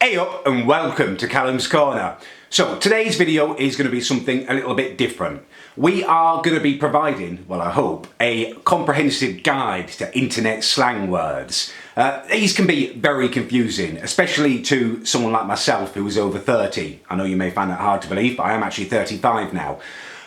Hey up and welcome to Callum's Corner. So today's video is going to be something a little bit different. We are going to be providing, well I hope, a comprehensive guide to internet slang words. These can be very confusing, especially to someone like myself who is over 30. I know you may find that hard to believe, but I am actually 35 now.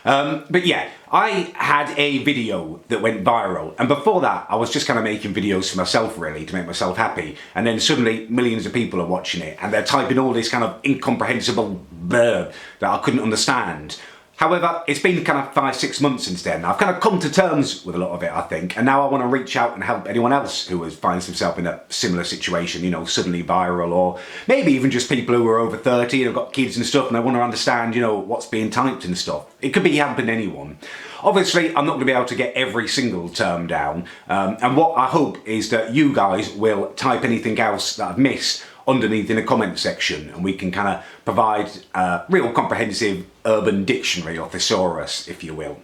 But yeah, I had a video that went viral, and before that I was just kind of making videos for myself really, to make myself happy, and then suddenly millions of people are watching it and they're typing all this kind of incomprehensible blurb that I couldn't understand. However, it's been kind of 5-6 months since then. I've kind of come to terms with a lot of it, I think, and now I want to reach out and help anyone else who finds himself in a similar situation, you know, suddenly viral, or maybe even just people who are over 30 and have got kids and stuff and they want to understand, you know, what's being typed and stuff. It could be helping anyone. Obviously, I'm not going to be able to get every single term down, and what I hope is that you guys will type anything else that I've missed underneath in the comment section, and we can kind of provide a real comprehensive urban dictionary or thesaurus, if you will.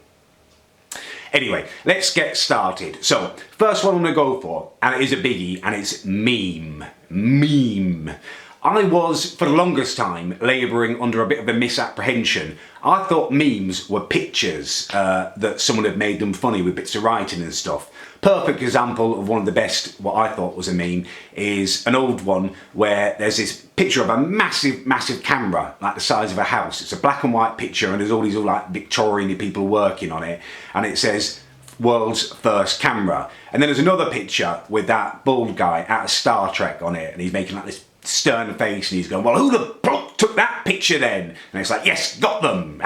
Anyway, let's get started. So, first one I'm going to go for, and it is a biggie, and it's meme. Meme. I was, for the longest time, labouring under a bit of a misapprehension. I thought memes were pictures that someone had made them funny with bits of writing and stuff. Perfect example of one of the best, what I thought was a meme, is an old one where there's this picture of a massive camera, like the size of a house. It's a black and white picture and there's all these like Victorian people working on it, and it says, "World's first camera." And then there's another picture with that bald guy out of Star Trek on it, and he's making like this stern face and he's going, "Well, who the block took that picture then?" And it's like, yes, got them.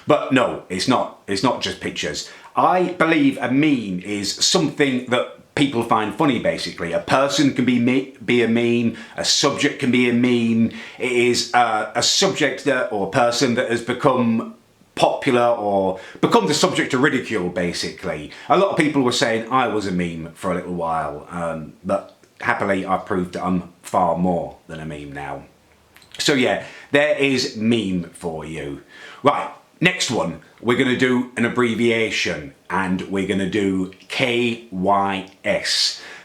But no, it's not just pictures. I believe a meme is something that people find funny, basically. A person can be a meme, a subject can be a meme. It is a subject that, or a person that has become popular or become the subject of ridicule, basically. A lot of people were saying I was a meme for a little while, but happily I've proved that I'm far more than a meme now. So yeah, there is meme for you. Right, next one, we're going to do an abbreviation, and we're going to do KYS.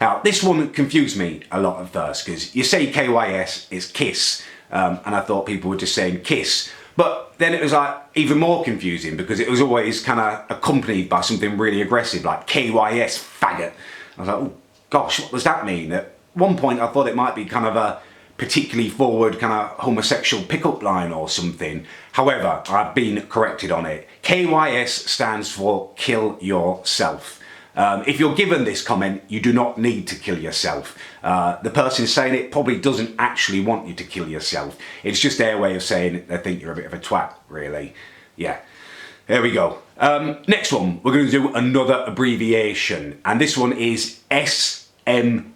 Now, this one confused me a lot at first, because you say KYS, it's kiss, and I thought people were just saying kiss. But then it was like even more confusing, because it was always kind of accompanied by something really aggressive, like KYS, faggot. I was like, oh gosh, what does that mean? At one point I thought it might be kind of a particularly forward kind of homosexual pickup line or something. However, I've been corrected on it. KYS stands for kill yourself. If you're given this comment, you do not need to kill yourself. The person saying it probably doesn't actually want you to kill yourself. It's just their way of saying they think you're a bit of a twat, really. Yeah, there we go. Next one, we're going to do another abbreviation, and this one is SMH.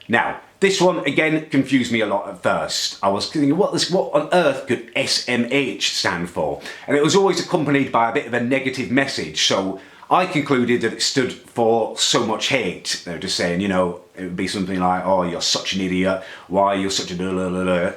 Now, this one again confused me a lot at first. I was thinking, what on earth could SMH stand for? And it was always accompanied by a bit of a negative message, so I concluded that it stood for so much hate. They were just saying, you know, it would be something like, "Oh, you're such an idiot, why you're such a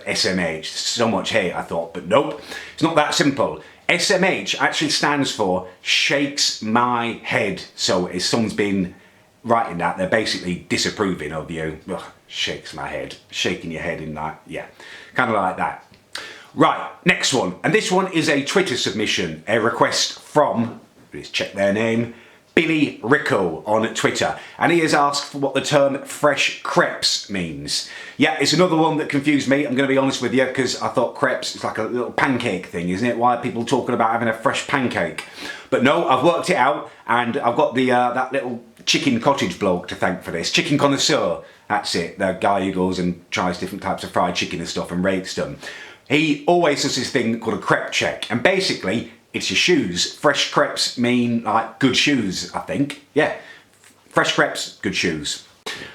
SMH, so much hate." I thought, but nope, it's not that simple. SMH actually stands for shakes my head. So if someone's been writing that, they're basically disapproving of you. Ugh, shakes my head, shaking your head in that, yeah, kind of like that. Right, next one, and this one is a Twitter submission, a request from, let's check their name, Billy Rico on Twitter, and he has asked for what the term fresh crepes means. Yeah, it's another one that confused me, I'm going to be honest with you, because I thought crepes is like a little pancake thing, isn't it? Why are people talking about having a fresh pancake? But no, I've worked it out, and I've got the that little chicken cottage bloke to thank for this. Chicken connoisseur, that's it, the guy who goes and tries different types of fried chicken and stuff and rates them. He always does this thing called a crepe check, and basically it's your shoes. Fresh crepes mean like good shoes, I think. Yeah, fresh crepes, good shoes.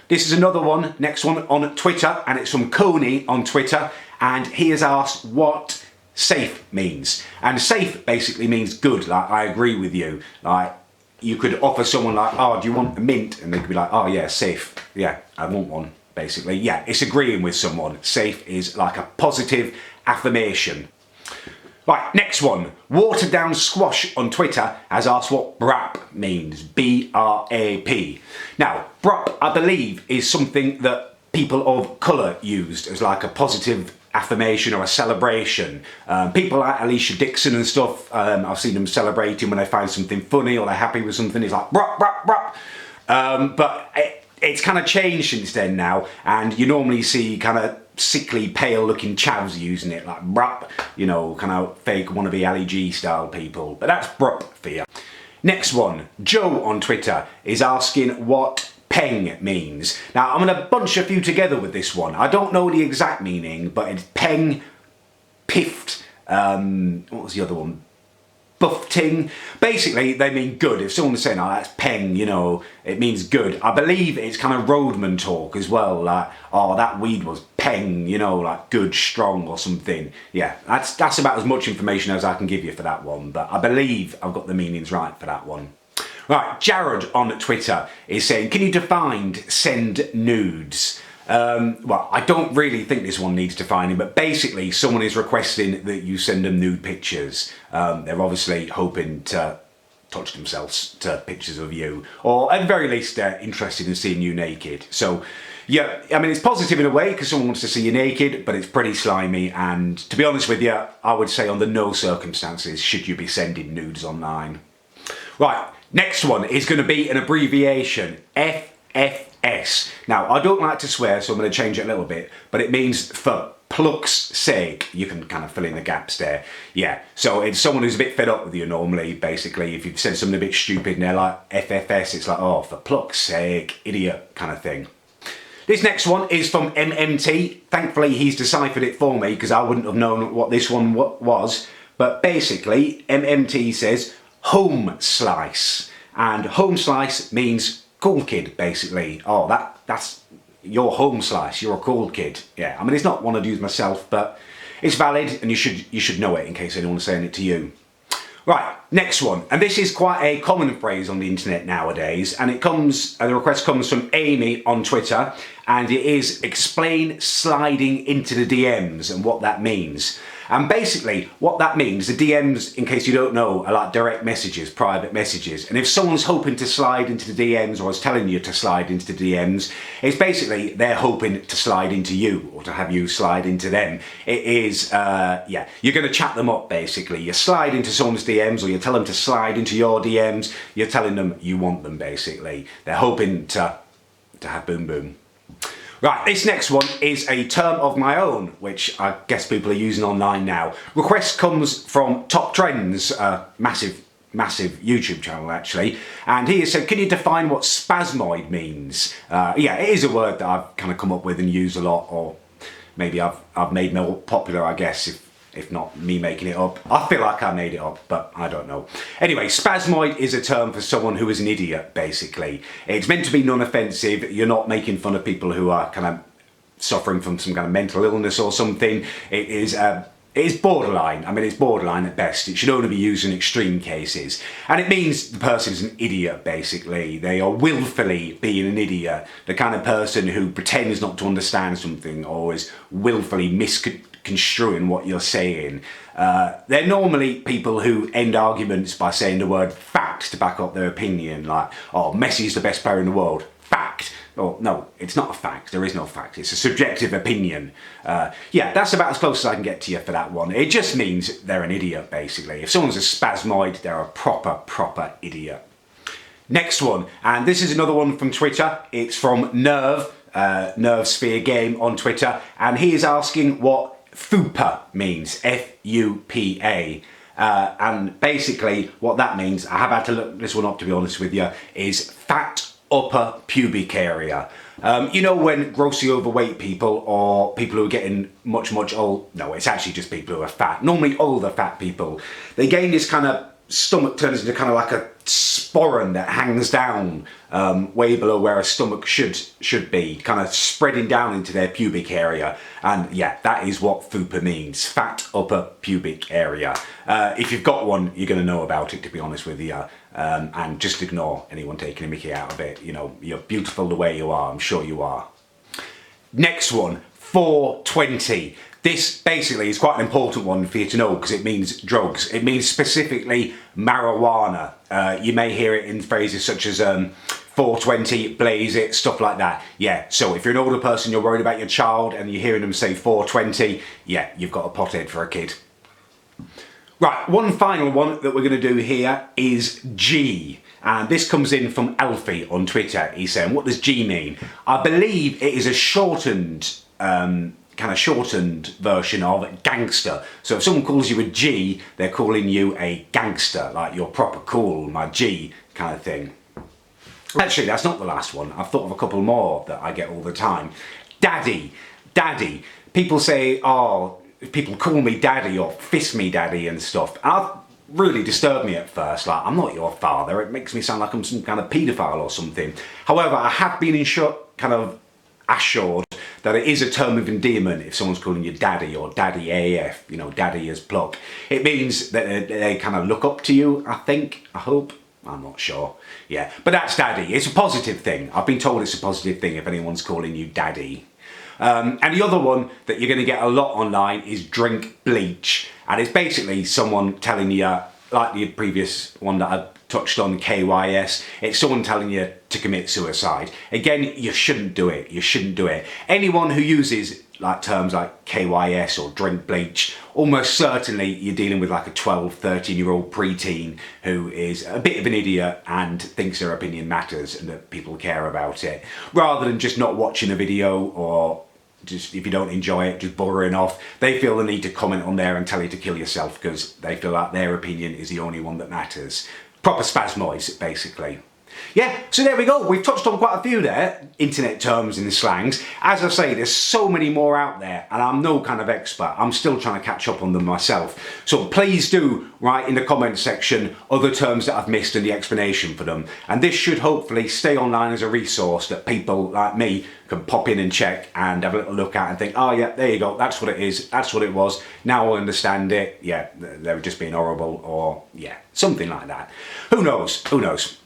This is another one, next one on Twitter, and it's from Coney on Twitter, and he has asked what safe means. And safe basically means good, like I agree with you. Like you could offer someone like, "Oh, do you want a mint?" And they could be like, "Oh yeah, safe. Yeah, I want one," basically. Yeah, it's agreeing with someone. Safe is like a positive affirmation. Right, next one. Watered Down Squash on Twitter has asked what BRAP means. B-R-A-P. Now, BRAP, I believe, is something that people of colour used as like a positive affirmation or a celebration. People like Alicia Dixon and stuff, I've seen them celebrating when they find something funny or they're happy with something. It's like brop, brop, brop. But it's kind of changed since then now, and you normally see kind of sickly, pale looking chavs using it, like brop, you know, kind of fake wannabe Ali G style people. But that's brop for you. Next one, Joe on Twitter is asking what peng means. Now I'm going to bunch a few together with this one. I don't know the exact meaning, but it's peng, piffed, what was the other one? Buffting. Basically, they mean good. If someone's saying, oh, that's peng, you know, it means good. I believe it's kind of roadman talk as well, like, oh, that weed was peng, you know, like good, strong or something. Yeah, that's about as much information as I can give you for that one, but I believe I've got the meanings right for that one. Right, Jared on Twitter is saying, can you define send nudes? Well, I don't really think this one needs defining, but basically someone is requesting that you send them nude pictures. They're obviously hoping to touch themselves to pictures of you, or at the very least they're interested in seeing you naked. So yeah, I mean, it's positive in a way because someone wants to see you naked, but it's pretty slimy, and to be honest with you, I would say under no circumstances should you be sending nudes online. Right, next one is going to be an abbreviation, FFS. Now, I don't like to swear, so I'm going to change it a little bit, but it means for pluck's sake. You can kind of fill in the gaps there. Yeah, so it's someone who's a bit fed up with you normally, basically. If you've said something a bit stupid and they're like, FFS, it's like, oh, for pluck's sake, idiot kind of thing. This next one is from MMT. Thankfully, he's deciphered it for me because I wouldn't have known what this one was. But basically, MMT says home slice. And home slice means cool kid, basically. Oh, that's your home slice. You're a cool kid. Yeah, I mean, it's not one I'd use myself, but it's valid and you should know it in case anyone's saying it to you. Right, next one, and this is quite a common phrase on the internet nowadays, and the request comes from Amy on Twitter, and it is explain sliding into the DMs and what that means. And basically, what that means, the DMs, in case you don't know, are like direct messages, private messages. And if someone's hoping to slide into the DMs or is telling you to slide into the DMs, it's basically they're hoping to slide into you or to have you slide into them. It is, yeah, you're going to chat them up, basically. You slide into someone's DMs or you tell them to slide into your DMs. You're telling them you want them, basically. They're hoping to have boom boom. Right, this next one is a term of my own, which I guess people are using online now. Request comes from Top Trends, massive YouTube channel actually, and he has said, can you define what Spaz Might means? Yeah, it is a word that I've kind of come up with and use a lot, or maybe I've made more popular, I guess, if not me making it up. I feel like I made it up, but I don't know. Anyway, Spaz Might is a term for someone who is an idiot, basically. It's meant to be non-offensive. You're not making fun of people who are kind of suffering from some kind of mental illness or something. It is borderline. I mean, it's borderline at best. It should only be used in extreme cases. And it means the person is an idiot, basically. They are willfully being an idiot. The kind of person who pretends not to understand something or is willfully misconstruing what you're saying. They're normally people who end arguments by saying the word fact to back up their opinion, like, oh, Messi's the best player in the world. Fact. Oh, no, it's not a fact. There is no fact. It's a subjective opinion. Yeah, that's about as close as I can get to you for that one. It just means they're an idiot, basically. If someone's a spasmoid, they're a proper idiot. Next one, and this is another one from Twitter. It's from Nerve, Nerve Sphere Game on Twitter, and he is asking what FUPA means, F-U-P-A. And basically what that means, I have had to look this one up to be honest with you, is fat upper pubic area. You know, when grossly overweight people or people who are getting much old, no, it's actually just people who are fat, normally older fat people, they gain this kind of stomach turns into kind of like a sporran that hangs down way below where a stomach should be, kind of spreading down into their pubic area. And yeah, that is what FUPA means, fat upper pubic area. If you've got one, you're going to know about it, to be honest with you. And just ignore anyone taking a mickey out of it. You know, you're beautiful the way you are, I'm sure you are. Next one, 420. This basically is quite an important one for you to know because it means drugs. It means specifically marijuana. You may hear it in phrases such as 420, blaze it, stuff like that. Yeah, so if you're an older person, you're worried about your child and you're hearing them say 420, yeah, you've got a pothead for a kid. Right, one final one that we're going to do here is G. And this comes in from Alfie on Twitter. He's saying, what does G mean? I believe it is a shortened, kind of shortened version of gangster. So if someone calls you a G, they're calling you a gangster, like you're proper cool, my G kind of thing. Actually, that's not the last one. I've thought of a couple more that I get all the time. Daddy, daddy. People say, oh, people call me daddy or fist me daddy and stuff. And that really disturbed me at first. Like, I'm not your father. It makes me sound like I'm some kind of paedophile or something. However, I have been assured that it is a term of endearment if someone's calling you daddy or daddy AF, you know, daddy as pluck. It means that they kind of look up to you, I think, I hope. I'm not sure. Yeah, but that's daddy. It's a positive thing. I've been told it's a positive thing if anyone's calling you daddy. And the other one that you're going to get a lot online is drink bleach. And it's basically someone telling you, like the previous one that I touched on, KYS, it's someone telling you to commit suicide. Again, you shouldn't do it. You shouldn't do it. Anyone who uses like terms like KYS or drink bleach, almost certainly you're dealing with like a 12, 13-year-old preteen who is a bit of an idiot and thinks their opinion matters and that people care about it. Rather than just not watching a video or just, if you don't enjoy it, just buggering off. They feel the need to comment on there and tell you to kill yourself because they feel like their opinion is the only one that matters. Proper Spaz Might, basically. Yeah, so there we go. We've touched on quite a few there, internet terms and slangs. As I say, there's so many more out there and I'm no kind of expert. I'm still trying to catch up on them myself. So please do write in the comments section other terms that I've missed and the explanation for them. And this should hopefully stay online as a resource that people like me can pop in and check and have a little look at and think, oh yeah, there you go, that's what it is, that's what it was, now I understand it. Yeah, they were just being horrible or yeah, something like that. Who knows, who knows.